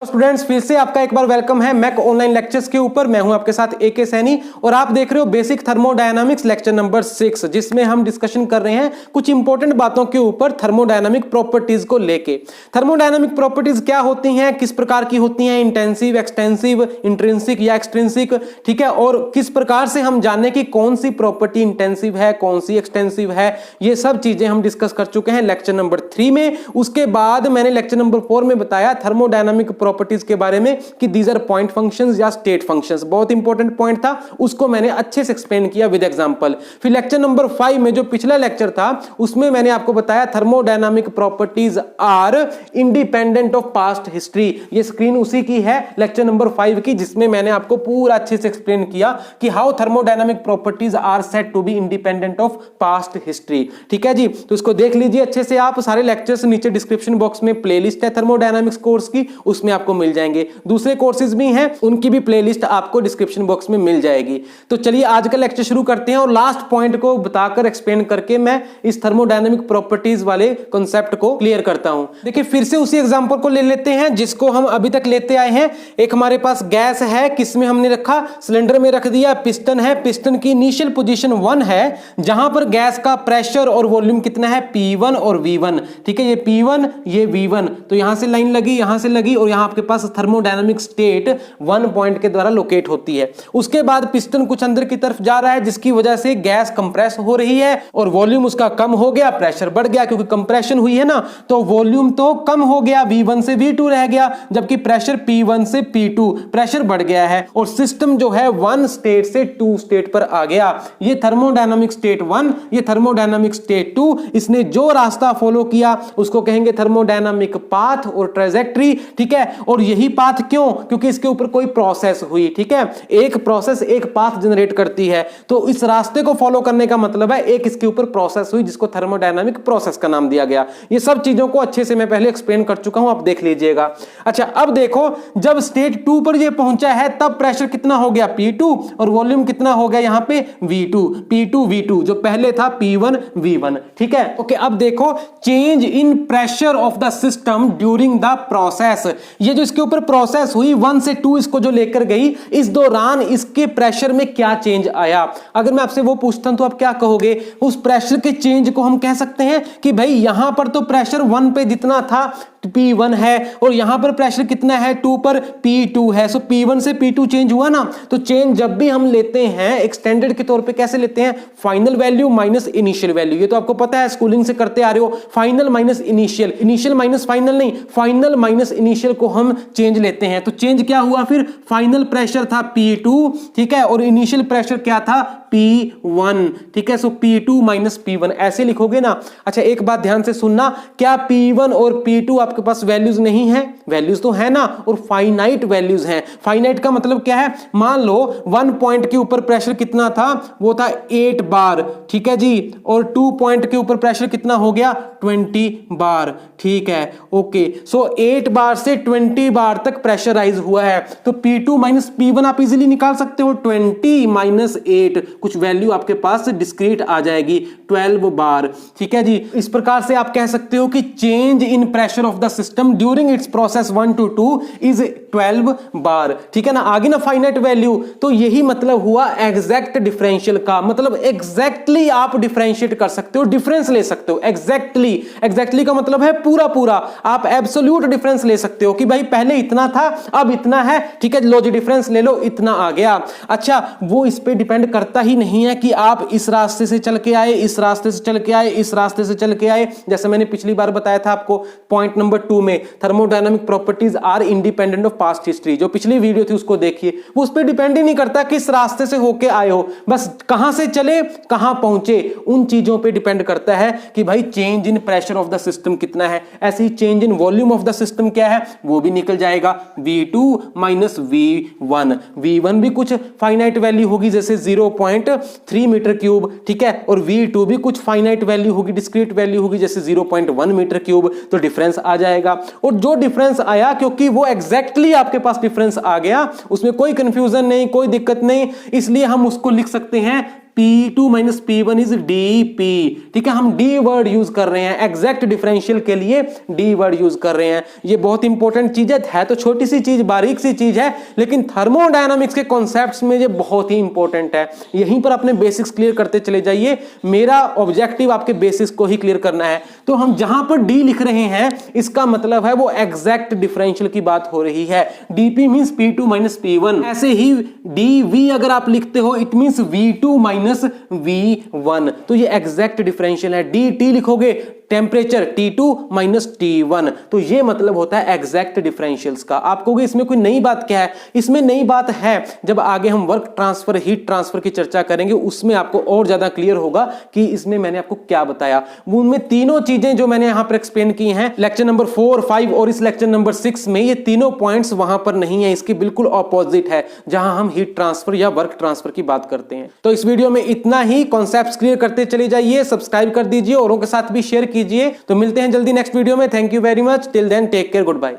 Students फिर से आपका एक बार वेलकम है मैक ऑनलाइन लेक्चर्स के ऊपर। मैं हूं आपके साथ एके सैनी और आप देख रहे हो बेसिक थर्मोडायनामिक्स लेक्चर नंबर 6, जिसमें हम डिस्कशन कर रहे हैं कुछ इंपॉर्टेंट बातों के ऊपर थर्मोडायनामिक प्रॉपर्टीज को लेके। थर्मोडायनामिक प्रॉपर्टीज क्या होती हैं, किस प्रकार की होती हैं, इंटेंसिव, एक्सटेंसिव, इंट्रिंसिक या एक्सट्रिंसिक, ठीक है, और किस प्रकार से हम जाने की कौन सी प्रॉपर्टी इंटेंसिव है, कौन सी एक्सटेंसिव है, ये सब चीजें हम डिस्कस कर चुके हैं लेक्चर नंबर 3 में। उसके बाद मैंने लेक्चर नंबर 4 में बताया थर्मोडायनामिक प्रॉपर्टीज के बारे में कि दीज आर पॉइंट फंक्शंस या स्टेट फंक्शंस। बहुत इंपॉर्टेंट पॉइंट था, उसको मैंने अच्छे से एक्सप्लेन किया विद एग्जांपल। फिर लेक्चर नंबर 5 में जो पिछला लेक्चर था उसमें मैंने आपको बताया thermodynamic properties are independent of past history. ये स्क्रीन उसी की है लेक्चर नंबर 5 की, जिसमें मैंने आपको पूरा अच्छे से एक्सप्लेन किया कि how thermodynamic properties are said to be independent of past history. ठीक है जी, तो इसको देख लीजिए अच्छे से आप। सारे लेक्चर्स नीचे डिस्क्रिप्शन बॉक्स में प्लेलिस्ट है थर्मोडायनामिक्स कोर्स की, उसमें आपको मिल जाएंगे। दूसरे कोर्सेज भी हैं, उनकी भी प्लेलिस्ट आपको डिस्क्रिप्शन बॉक्स में मिल जाएगी। तो चलिए आज का लेक्चर शुरू करते हैं और लास्ट पॉइंट को बताकर एक्सप्लेन करके मैं इस थर्मोडायनामिक प्रॉपर्टीज वाले कॉन्सेप्ट को क्लियर करता हूं। देखिए फिर से उसी एग्जांपल को ले लेते हैं जिसको हम अभी तक लेते आए हैं। एक हमारे पास गैस है, किसमें हमने रखा, सिलेंडर में रख दिया। पिस्टन है, पिस्टन की इनिशियल पोजीशन 1 है, जहां पर गैस का प्रेशर और वॉल्यूम कितना है, P1 और V1। ठीक है, ये P1 ये V1, तो यहां से लाइन लगी, यहां से लगी, और यहां आपके पास थर्मोडायनामिक स्टेट 1 पॉइंट के द्वारा लोकेट होती है। उसके बाद पिस्टन कुछ अंदर की तरफ जा रहा है, जिसकी वजह से गैस कंप्रेस हो रही है और वॉल्यूम उसका कम हो गया, प्रेशर बढ़ गया, क्योंकि कंप्रेशन हुई है ना, तो वॉल्यूम तो कम हो गया, V1 से V2 रह गया, जबकि प्रेशर P1 से P2, प्रेशर बढ़ गया है और सिस्टम जो है 1 स्टेट से 2 स्टेट पर आ गया। ये थर्मोडायनामिक स्टेट 1, ये थर्मोडायनामिक स्टेट 2। इसने जो रास्ता फॉलो किया उसको कहेंगे थर्मोडायनामिक पाथ और ट्रेजेक्टरी। ठीक है, और यही पाथ क्यों, क्योंकि इसके ऊपर कोई प्रोसेस हुई। ठीक है, एक प्रोसेस एक पाथ जनरेट करती है, तो इस रास्ते को फॉलो करने का मतलब है एक इसके ऊपर प्रोसेस हुई, जिसको थर्मोडायनामिक प्रोसेस का नाम दिया गया। ये सब चीजों को अच्छे से मैं पहले एक्सप्लेन कर चुका हूं, आप देख लीजिएगा। अच्छा, अब देखो जब स्टेट 2 पर ये पहुंचा है तब प्रेशर कितना हो गया, P2, और वॉल्यूम कितना हो गया यहां पे V2, P2 V2, जो पहले था P1 V1। ठीक है, ओके। अब देखो change in pressure of the system during the process. ये जो इसके ऊपर प्रोसेस हुई 1 से 2 इसको जो लेकर गई, इस दौरान इसके प्रेशर में क्या चेंज आया। अगर मैं आपसे वो पूछता हूं तो आप क्या कहोगे, उस प्रेशर के चेंज को हम कह सकते हैं कि भाई यहां पर तो प्रेशर 1 पे जितना था P1 है और यहां पर प्रेशर कितना है 2 पर P2 है, सो P1 से P2 चेंज हुआ ना। तो चेंज जब भी हम लेते हैं एक्सटेंडेड के तौर पे कैसे लेते हैं, final value minus initial value. ये तो आपको पता है, स्कूलिंग से करते आ रहे हो, final minus initial, initial minus final नहीं, फाइनल माइनस इनिशियल को हम चेंज लेते हैं। तो चेंज क्या हुआ फिर, फाइनल प्रेशर था P2, ठीक है, और इनिशियल प्रेशर क्या था, P1। ठीक है, सो P2 माइनस P1 ऐसे लिखोगे ना। अच्छा, एक बात ध्यान से सुनना, क्या P1 और P2 आपके पास वैल्यूज नहीं है, वैल्यूज तो है ना, और फाइनाइट वैल्यूज हैं। फाइनाइट का मतलब क्या है, मान लो 1 पॉइंट के ऊपर प्रेशर कितना था, वो था 8 बार, ठीक है जी, और 2 पॉइंट के ऊपर प्रेशर कितना हो गया, 20 बार। ठीक है, ओके, सो 8 बार से 20 बार तक प्रेशराइज हुआ है, तो P2 माइनस P1 आप इजीली निकाल सकते हो, 20 माइनस 8, कुछ वैल्यू आपके पास डिस्क्रीट आ जाएगी, 12 बार। ठीक है जी, इस प्रकार से आप कह सकते हो कि change in pressure of the system during its process 1 to 2 is 12 बार। ठीक है ना, आगे ना फाइनाइट वैल्यू, तो यही मतलब हुआ एग्जैक्ट डिफरेंशियल का, मतलब एग्जैक्टली आप डिफरेंशिएट कर सकते हो, डिफरेंस ले सकते हो एग्जैक्टली। एग्जैक्टली का मतलब है पूरा पूरा, आप एब्सोल्यूट डिफरेंस ले सकते हो कि भाई पहले इतना था अब इतना है। ठीक है, लो जी डिफरेंस ले लो, इतना आ गया। अच्छा, वो इस पे डिपेंड करता ही नहीं है कि आप इस रास्ते से चल के आए, इस रास्ते से चल के आए, इस रास्ते से चल के आए। जैसे मैंने पिछली बार बताया था आपको पॉइंट नंबर 2 में, thermodynamic properties are independent of past history, जो पिछली वीडियो थी उसको देखिए, वो उस पर डिपेंड ही नहीं करता किस रास्ते से होके आए हो, बस कहां से चले कहां पहुंचे, उन चीजों पे डिपेंड करता है कि भाई change in pressure of the system कितना है। ऐसे ही change in volume of the system क्या है, वो भी निकल जाएगा, V2 माइनस V1। V1 भी कुछ फाइनाइट वैल्यू होगी, जैसे 0.3 मीटर क्यूब। ठीक है, और V2 भी कुछ फाइनाइट वैल्यू होगी, डिस्क्रीट वैल्यू होगी, जैसे 0.1 मीटर क्यूब। तो डिफरेंस आ जाएगा, और जो डिफरेंस आया क्योंकि वो एग्जैक्टली आपके पास डिफरेंस आ गया, उसमें कोई कंफ्यूजन नहीं, कोई दिक्कत नहीं, इसलिए हम उसको लिख सकते हैं P2 minus P1 is DP। ठीक है, हम D वर्ड यूज कर रहे हैं, एग्जैक्ट डिफरेंशियल के लिए D वर्ड यूज कर रहे हैं। ये बहुत इंपॉर्टेंट चीज है तो छोटी सी चीज, बारीक सी चीज है, लेकिन थर्मोडायनामिक्स के कॉन्सेप्ट्स में ये बहुत ही इंपॉर्टेंट है। यहीं पर अपने बेसिक्स क्लियर करते चले जाइए। मेरा ऑब्जेक्टिव आपके बेसिक्स को ही क्लियर करना है। तो हम जहां पर D लिख रहे हैं इसका मतलब है वो एग्जैक्ट डिफरेंशियल की बात हो रही है। DP means P2 minus P1। ऐसे ही DV अगर आप लिखते हो it means V2 minus V1, तो ये एग्जैक्ट डिफरेंशियल है। DT लिखोगे टेम्परेचर T2 माइनस T1, तो ये मतलब होता है एग्जैक्ट डिफरेंशियल्स का। आप कहोगे इसमें कोई नई बात क्या है? इसमें नई बात है, जब आगे हम वर्क ट्रांसफर, हीट ट्रांसफर की चर्चा करेंगे उसमें आपको और ज्यादा क्लियर होगा कि इसमें मैंने आपको क्या बताया। उनमें तीनों चीजें जो मैंने यहां पर एक्सप्लेन की हैं लेक्चर नंबर 4, 5 और इस लेक्चर नंबर 6 में, ये तीनों पॉइंट्स वहां पर नहीं है, इसके बिल्कुल ऑपोजिट है जहां हम हीट ट्रांसफर या वर्क ट्रांसफर की बात करते हैं। तो इस वीडियो में इतना ही, कॉन्सेप्ट्स क्लियर करते चले जाइए, सब्सक्राइब कर दीजिए, औरों के साथ भी शेयर कीजिए। तो मिलते हैं जल्दी नेक्स्ट वीडियो में। Thank you very much, till then take care, good bye.